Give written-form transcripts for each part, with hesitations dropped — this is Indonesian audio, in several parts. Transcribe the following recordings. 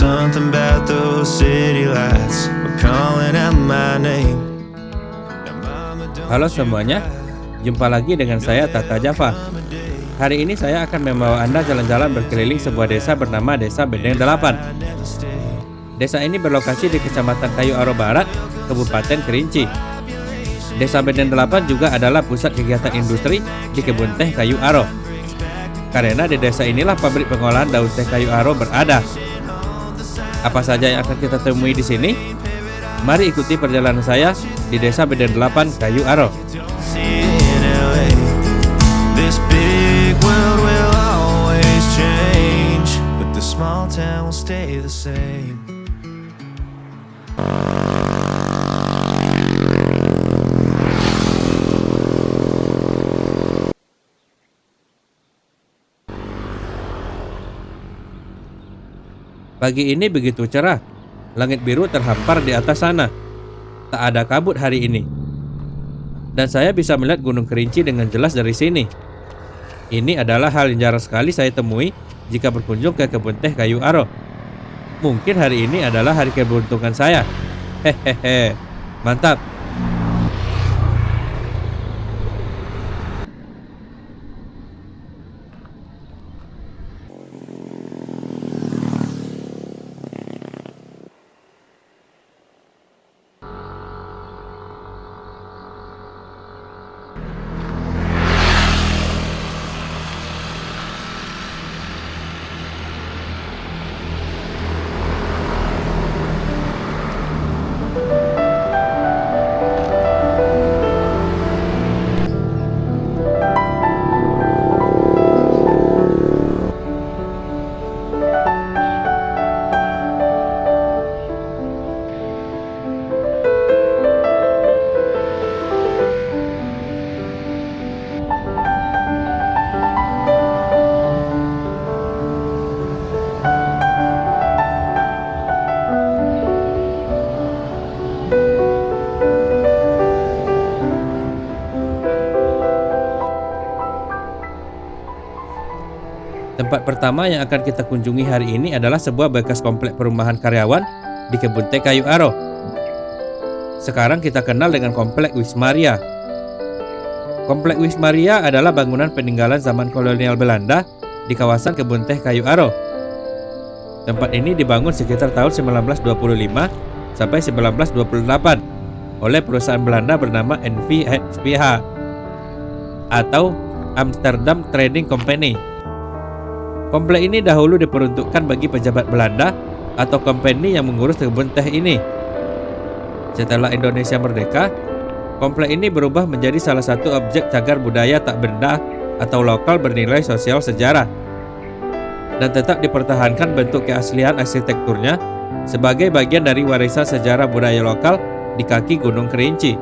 something about those city lights were calling out my name. Halo semuanya, jumpa lagi dengan saya Tata Java. Hari ini saya akan membawa Anda jalan-jalan berkeliling sebuah desa bernama Desa Bedeng 8. Desa ini berlokasi di Kecamatan Kayu Aro Barat, Kabupaten Kerinci. Desa Bedeng 8 juga adalah pusat kegiatan industri di kebun teh Kayu Aro. Karena di desa inilah pabrik pengolahan daun teh Kayu Aro berada. Apa saja yang akan kita temui di sini? Mari ikuti perjalanan saya di Desa Bedeng 8 Kayu Aro. This big world will always change, but the small town will stay the same. Pagi ini begitu cerah, langit biru terhampar di atas sana. Tak ada kabut hari ini. Dan saya bisa melihat Gunung Kerinci dengan jelas dari sini. Ini adalah hal yang jarang sekali saya temui jika berkunjung ke kebun teh Kayu Aro. Mungkin hari ini adalah hari keberuntungan saya. Hehehe, mantap. Tempat pertama yang akan kita kunjungi hari ini adalah sebuah bekas komplek perumahan karyawan di kebun teh Kayu Aro. Sekarang kita kenal dengan Komplek Wismaria. Komplek Wismaria adalah bangunan peninggalan zaman kolonial Belanda di kawasan kebun teh Kayu Aro. Tempat ini dibangun sekitar tahun 1925 sampai 1928 oleh perusahaan Belanda bernama NVSPH atau Amsterdam Trading Company. Komplek ini dahulu diperuntukkan bagi pejabat Belanda atau company yang mengurus kebun teh ini. Setelah Indonesia merdeka, komplek ini berubah menjadi salah satu objek cagar budaya tak benda atau lokal bernilai sosial sejarah, dan tetap dipertahankan bentuk keaslian arsitekturnya sebagai bagian dari warisan sejarah budaya lokal di kaki Gunung Kerinci.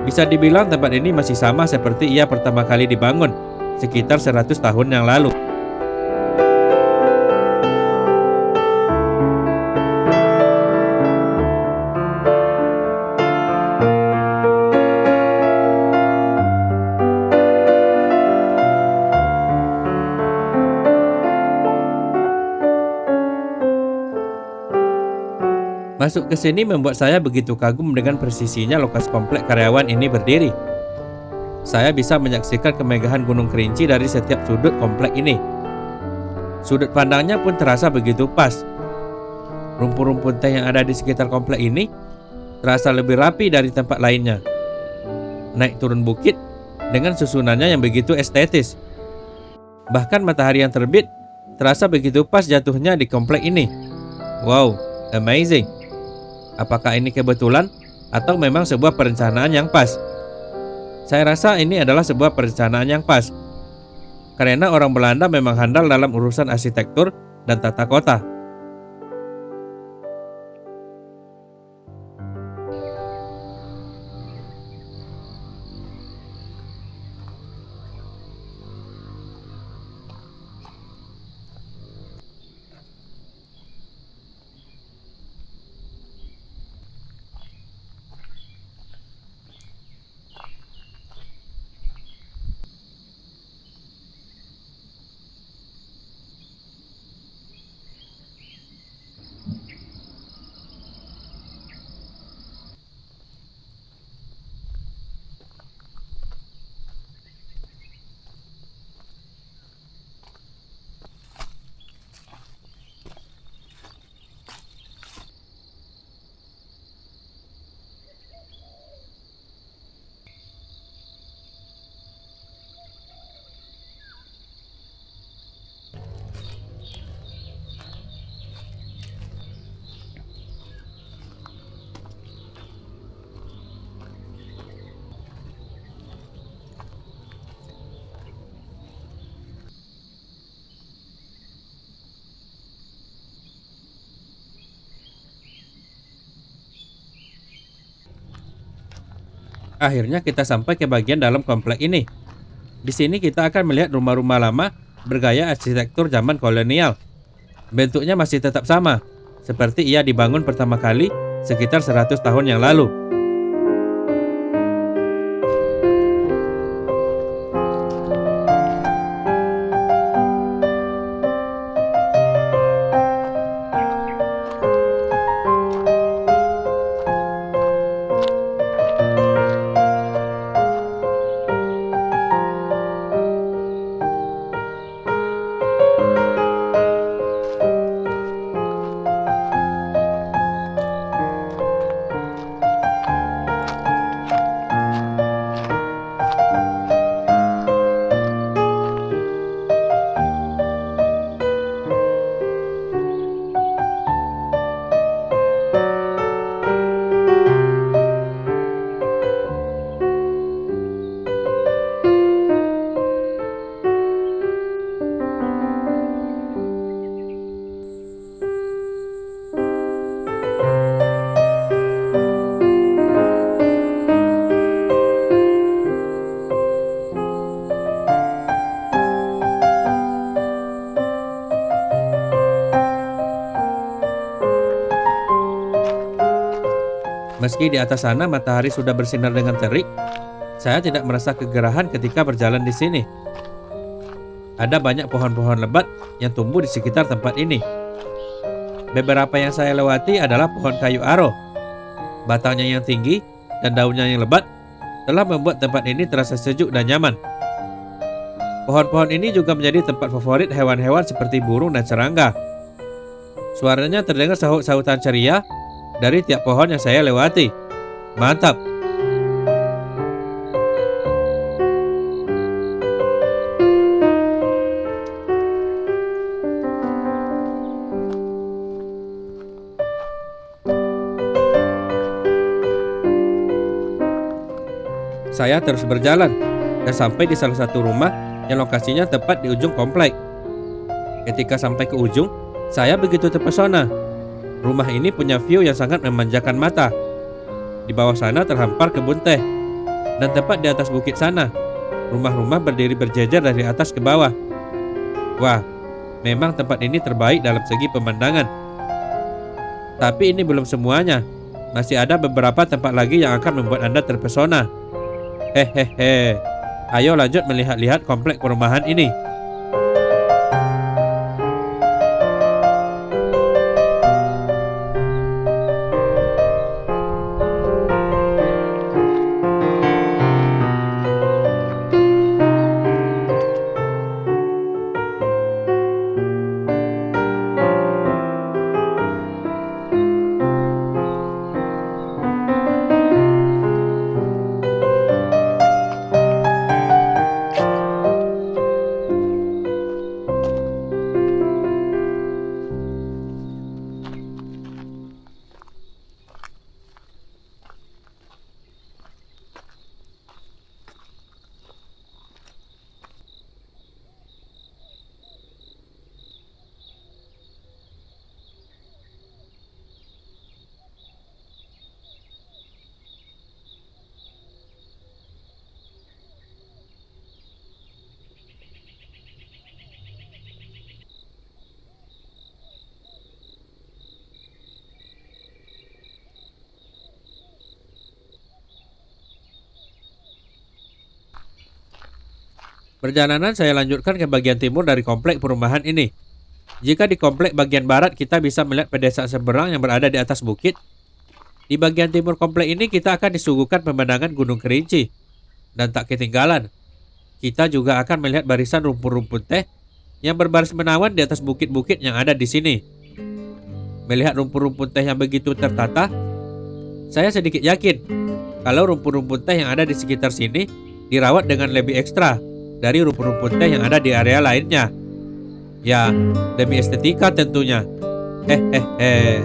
Bisa dibilang tempat ini masih sama seperti ia pertama kali dibangun, sekitar 100 tahun yang lalu. Masuk ke sini membuat saya begitu kagum dengan presisinya lokasi komplek karyawan ini berdiri. Saya bisa menyaksikan kemegahan Gunung Kerinci dari setiap sudut komplek ini. Sudut pandangnya pun terasa begitu pas. Rumpun-rumpun teh yang ada di sekitar komplek ini terasa lebih rapi dari tempat lainnya. Naik turun bukit dengan susunannya yang begitu estetis. Bahkan matahari yang terbit terasa begitu pas jatuhnya di komplek ini. Wow, amazing. Apakah ini kebetulan atau memang sebuah perencanaan yang pas? Saya rasa ini adalah sebuah perencanaan yang pas. Karena orang Belanda memang handal dalam urusan arsitektur dan tata kota. Akhirnya kita sampai ke bagian dalam komplek ini. Di sini kita akan melihat rumah-rumah lama bergaya arsitektur zaman kolonial. Bentuknya masih tetap sama, seperti ia dibangun pertama kali sekitar 100 tahun yang lalu. Meski di atas sana matahari sudah bersinar dengan terik, saya tidak merasa kegerahan ketika berjalan di sini. Ada banyak pohon-pohon lebat yang tumbuh di sekitar tempat ini. Beberapa yang saya lewati adalah pohon kayu aro. Batangnya yang tinggi dan daunnya yang lebat telah membuat tempat ini terasa sejuk dan nyaman. Pohon-pohon ini juga menjadi tempat favorit hewan-hewan seperti burung dan serangga. Suaranya terdengar sahut-sahutan ceria dari tiap pohon yang saya lewati. Mantap! Saya terus berjalan dan sampai di salah satu rumah yang lokasinya tepat di ujung komplek. Ketika sampai ke ujung, saya begitu terpesona. Rumah ini punya view yang sangat memanjakan mata. Di bawah sana terhampar kebun teh. Dan tepat di atas bukit sana, rumah-rumah berdiri berjejer dari atas ke bawah. Wah, memang tempat ini terbaik dalam segi pemandangan. Tapi ini belum semuanya. Masih ada beberapa tempat lagi yang akan membuat Anda terpesona. Hehehe. Ayo lanjut melihat-lihat komplek perumahan ini. Perjalanan saya lanjutkan ke bagian timur dari komplek perumahan ini. Jika di komplek bagian barat kita bisa melihat pedesaan seberang yang berada di atas bukit, di bagian timur komplek ini kita akan disuguhkan pemandangan Gunung Kerinci. Dan tak ketinggalan, kita juga akan melihat barisan rumput-rumput teh yang berbaris menawan di atas bukit-bukit yang ada di sini. Melihat rumput-rumput teh yang begitu tertata, saya sedikit yakin kalau rumput-rumput teh yang ada di sekitar sini dirawat dengan lebih ekstra dari rumput-rumput teh yang ada di area lainnya. Ya, demi estetika tentunya. Hehehe.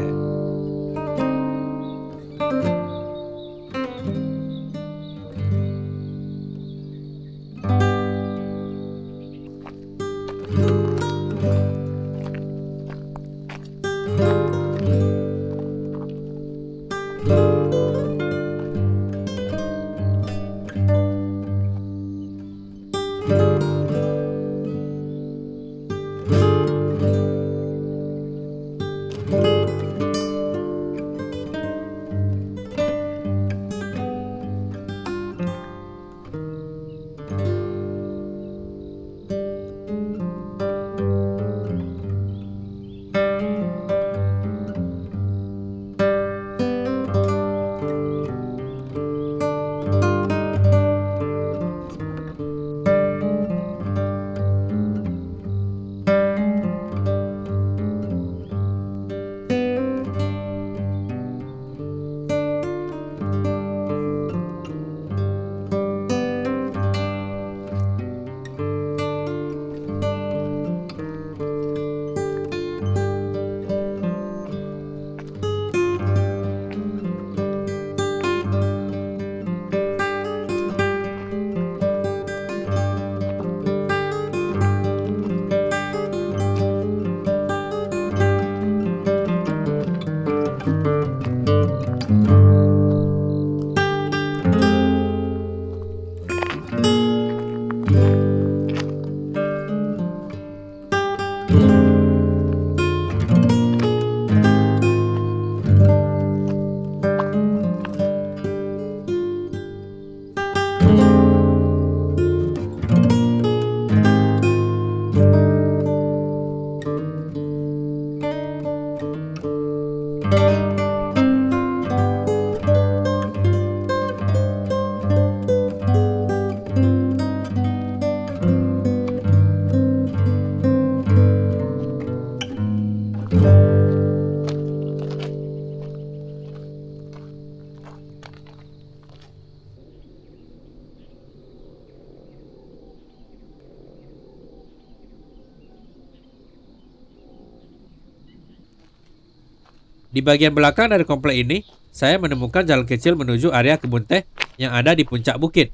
Di bagian belakang dari komplek ini, saya menemukan jalan kecil menuju area kebun teh yang ada di puncak bukit.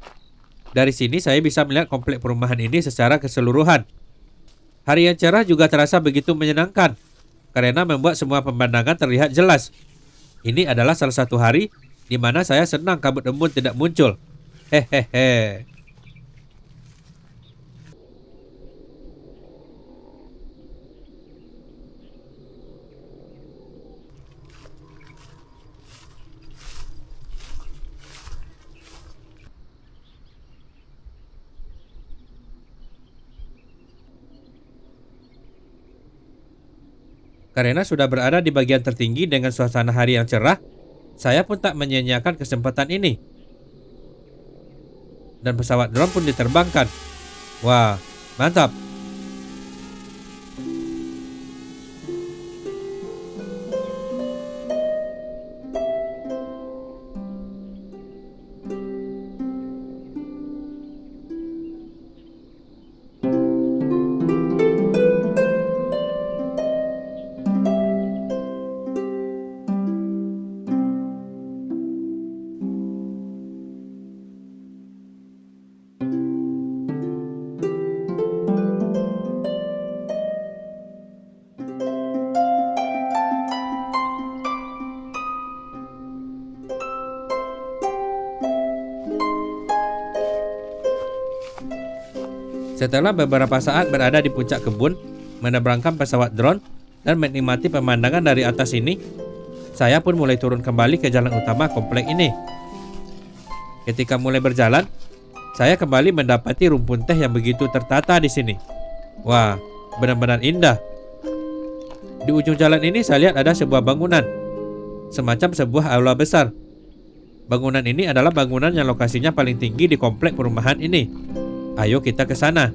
Dari sini saya bisa melihat komplek perumahan ini secara keseluruhan. Hari yang cerah juga terasa begitu menyenangkan karena membuat semua pemandangan terlihat jelas. Ini adalah salah satu hari di mana saya senang kabut embun tidak muncul. Hehehe. Karena sudah berada di bagian tertinggi dengan suasana hari yang cerah, saya pun tak menyia-nyiakan kesempatan ini. Dan pesawat drone pun diterbangkan. Wah, mantap. Setelah beberapa saat berada di puncak kebun, menerbangkan pesawat drone, dan menikmati pemandangan dari atas ini, saya pun mulai turun kembali ke jalan utama komplek ini. Ketika mulai berjalan, saya kembali mendapati rumpun teh yang begitu tertata di sini. Wah, benar-benar indah. Di ujung jalan ini saya lihat ada sebuah bangunan, semacam sebuah aula besar. Bangunan ini adalah bangunan yang lokasinya paling tinggi di komplek perumahan ini. Ayo kita ke sana.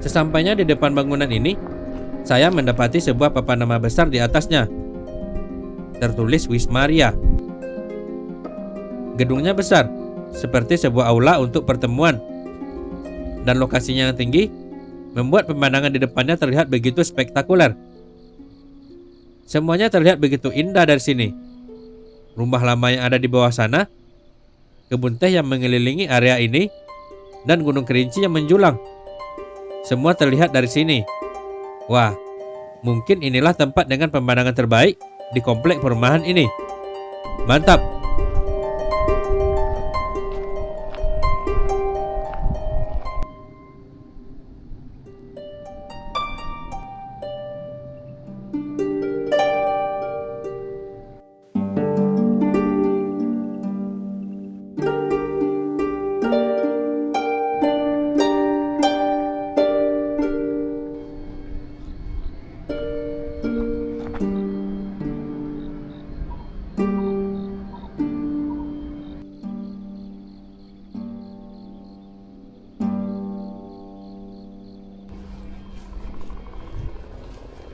Sesampainya di depan bangunan ini, saya mendapati sebuah papan nama besar di atasnya. Tertulis Wismaria. Gedungnya besar, seperti sebuah aula untuk pertemuan. Dan lokasinya yang tinggi, membuat pemandangan di depannya terlihat begitu spektakuler. Semuanya terlihat begitu indah dari sini. Rumah lama yang ada di bawah sana, kebun teh yang mengelilingi area ini, dan gunung kerinci yang menjulang. Semua terlihat dari sini. Wah, mungkin inilah tempat dengan pemandangan terbaik di komplek perumahan ini. Mantap!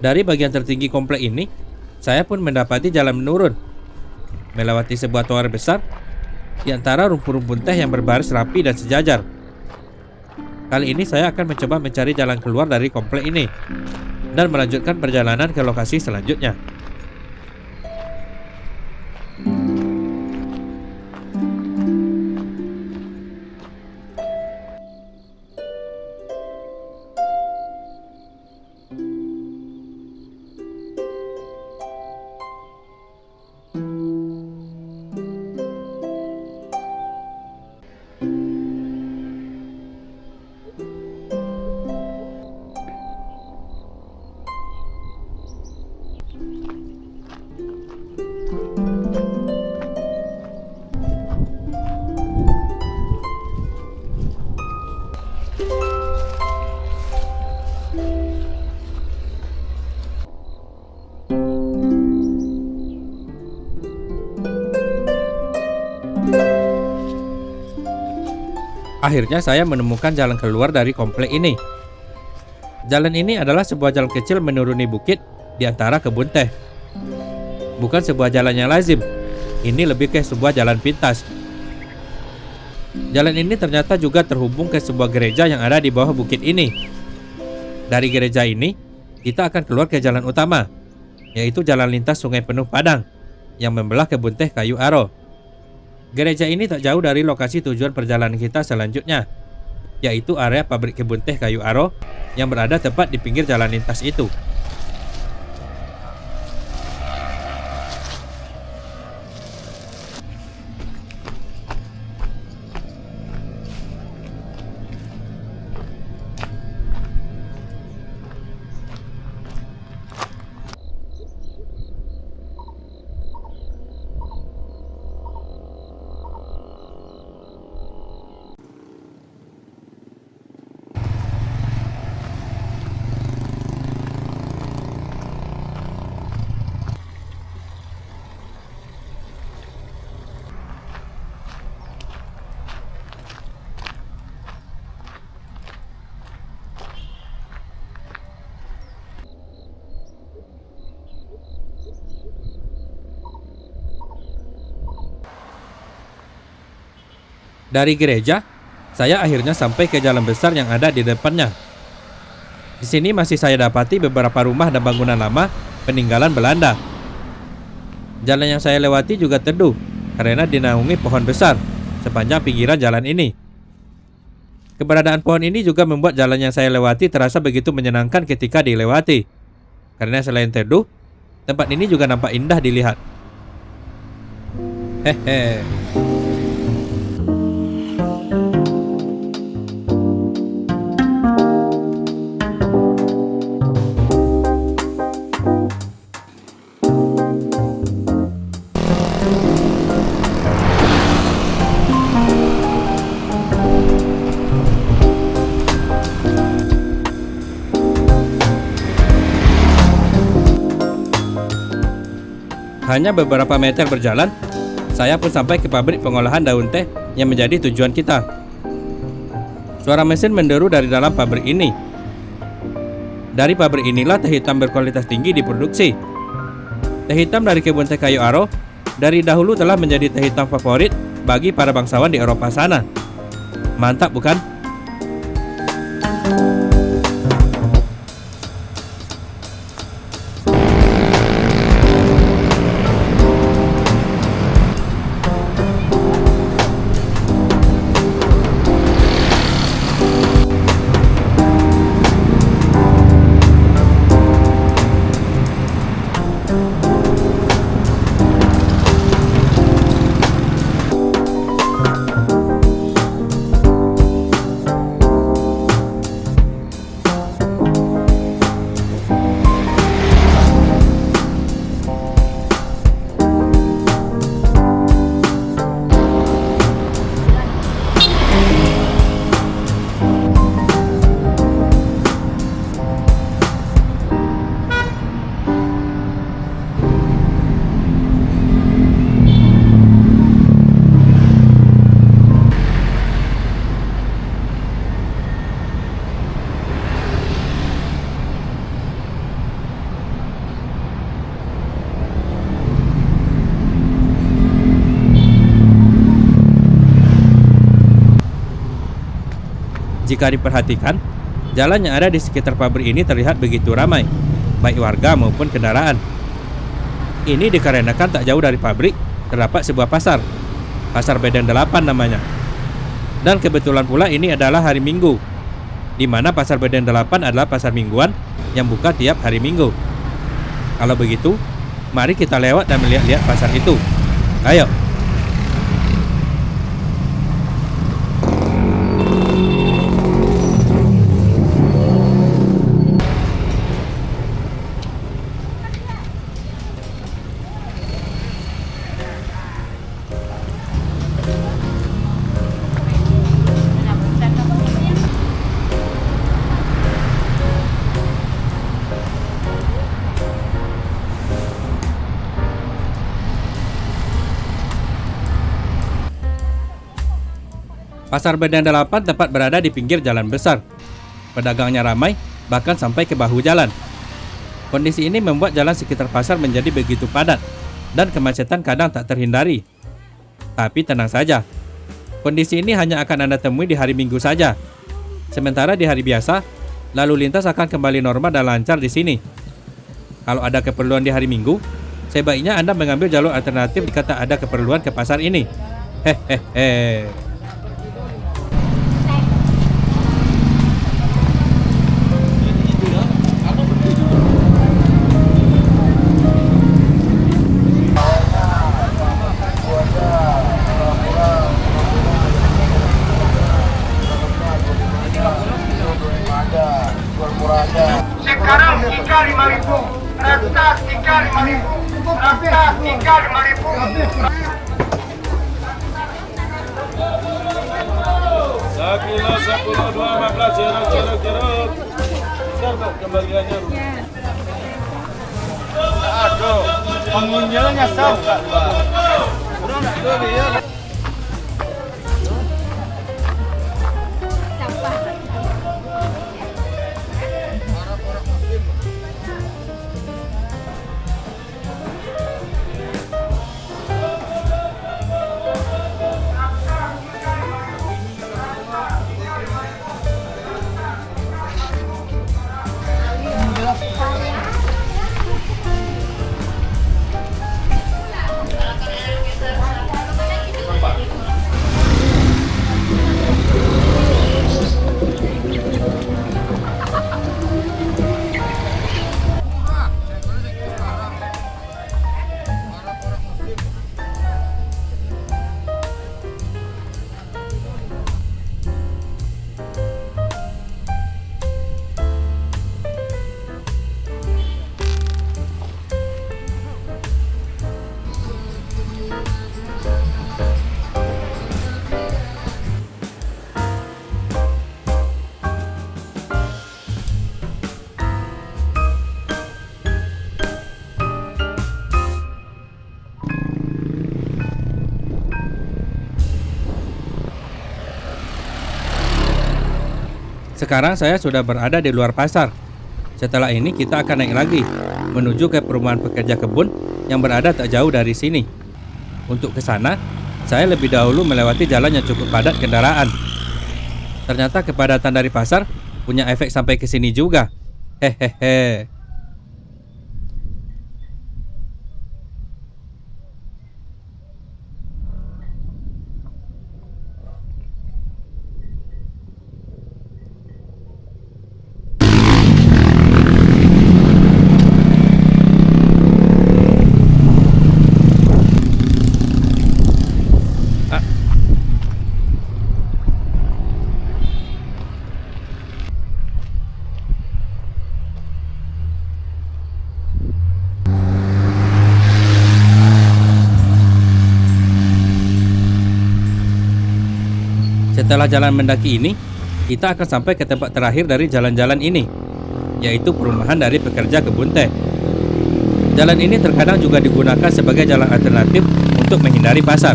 Dari bagian tertinggi komplek ini, saya pun mendapati jalan menurun, melewati sebuah tower besar, di antara rumpun-rumpun teh yang berbaris rapi dan sejajar. Kali ini saya akan mencoba mencari jalan keluar dari komplek ini, dan melanjutkan perjalanan ke lokasi selanjutnya. Akhirnya saya menemukan jalan keluar dari komplek ini. Jalan ini adalah sebuah jalan kecil menuruni bukit di antara kebun teh. Bukan sebuah jalan yang lazim. Ini lebih ke sebuah jalan pintas. Jalan ini ternyata juga terhubung ke sebuah gereja yang ada di bawah bukit ini. Dari gereja ini, kita akan keluar ke jalan utama, yaitu jalan lintas sungai penuh padang yang membelah kebun teh kayu aro. Gereja ini tak jauh dari lokasi tujuan perjalanan kita selanjutnya, yaitu area pabrik kebun teh kayu aro yang berada tepat di pinggir jalan lintas itu. Dari gereja, saya akhirnya sampai ke jalan besar yang ada di depannya. Di sini masih saya dapati beberapa rumah dan bangunan lama peninggalan Belanda. Jalan yang saya lewati juga teduh karena dinaungi pohon besar sepanjang pinggiran jalan ini. Keberadaan pohon ini juga membuat jalan yang saya lewati terasa begitu menyenangkan ketika dilewati. Karena selain teduh, tempat ini juga nampak indah dilihat. Hehe. Hanya beberapa meter berjalan, saya pun sampai ke pabrik pengolahan daun teh yang menjadi tujuan kita. Suara mesin menderu dari dalam pabrik ini. Dari pabrik inilah teh hitam berkualitas tinggi diproduksi. Teh hitam dari kebun teh kayu aro dari dahulu telah menjadi teh hitam favorit bagi para bangsawan di Eropa sana. Mantap bukan? Jika diperhatikan, jalan yang ada di sekitar pabrik ini terlihat begitu ramai, baik warga maupun kendaraan. Ini dikarenakan tak jauh dari pabrik terdapat sebuah pasar, Pasar Bedeng 8 namanya. Dan kebetulan pula ini adalah hari Minggu, di mana Pasar Bedeng 8 adalah pasar mingguan yang buka tiap hari Minggu. Kalau begitu, mari kita lewat dan melihat-lihat pasar itu. Ayo. Pasar Bedeng 8 tepat berada di pinggir jalan besar. Pedagangnya ramai bahkan sampai ke bahu jalan. Kondisi ini membuat jalan sekitar pasar menjadi begitu padat dan kemacetan kadang tak terhindari. Tapi tenang saja, kondisi ini hanya akan Anda temui di hari Minggu saja. Sementara di hari biasa, lalu lintas akan kembali normal dan lancar di sini. Kalau ada keperluan di hari Minggu, sebaiknya Anda mengambil jalur alternatif jika tak ada keperluan ke pasar ini. Hehehe. Sekarang tiga 5.000, rata tiga 5.000, rata tiga 5.000. Sekilo 10, 2, 15, jeruk. Siapa kembaliannya? Aduh, pengunjungnya sama. Sekarang saya sudah berada di luar pasar. Setelah ini kita akan naik lagi menuju ke perumahan pekerja kebun yang berada tak jauh dari sini. Untuk ke sana, saya lebih dahulu melewati jalan yang cukup padat kendaraan. Ternyata kepadatan dari pasar punya efek sampai ke sini juga. Hehehe. Setelah jalan mendaki ini, kita akan sampai ke tempat terakhir dari jalan-jalan ini, yaitu perumahan dari pekerja kebun teh. Jalan ini terkadang juga digunakan sebagai jalan alternatif untuk menghindari pasar.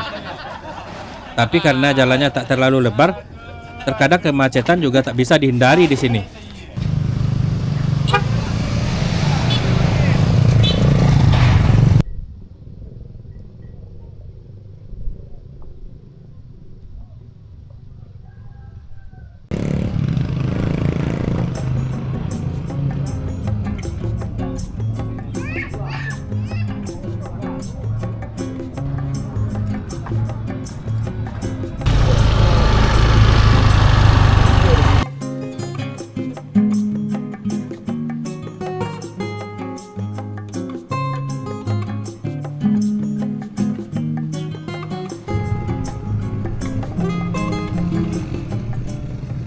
Tapi karena jalannya tak terlalu lebar, terkadang kemacetan juga tak bisa dihindari di sini.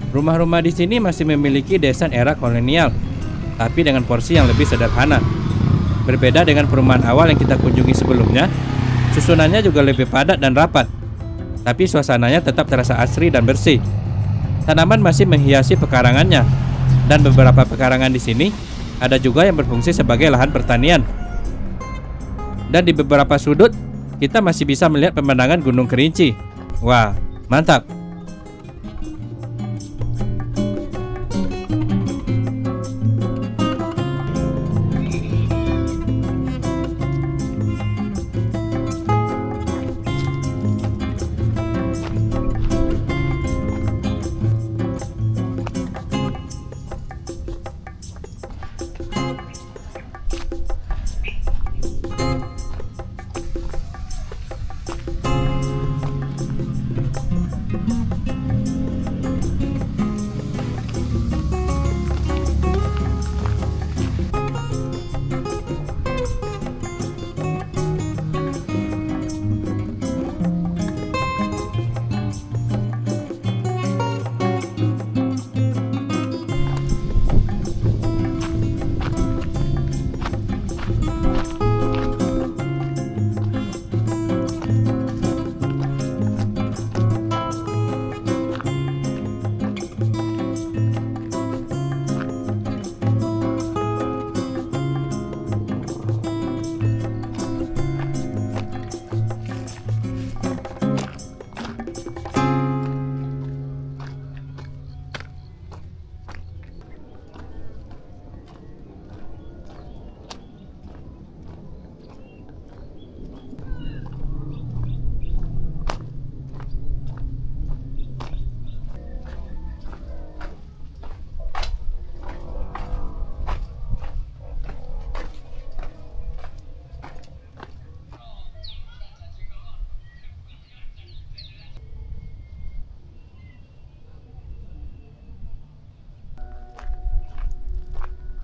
Rumah-rumah di sini masih memiliki desain era kolonial, tapi dengan porsi yang lebih sederhana. Berbeda dengan perumahan awal yang kita kunjungi sebelumnya, susunannya juga lebih padat dan rapat, tapi suasananya tetap terasa asri dan bersih. Tanaman masih menghiasi pekarangannya, dan beberapa pekarangan di sini ada juga yang berfungsi sebagai lahan pertanian. Dan di beberapa sudut, kita masih bisa melihat pemandangan Gunung Kerinci. Wah, mantap!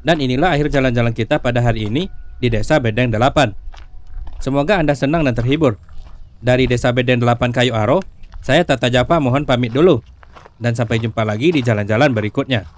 Dan inilah akhir jalan-jalan kita pada hari ini di Desa Bedeng 8. Semoga Anda senang dan terhibur. Dari Desa Bedeng 8 Kayu Aro, saya Tata Japa mohon pamit dulu. Dan sampai jumpa lagi di jalan-jalan berikutnya.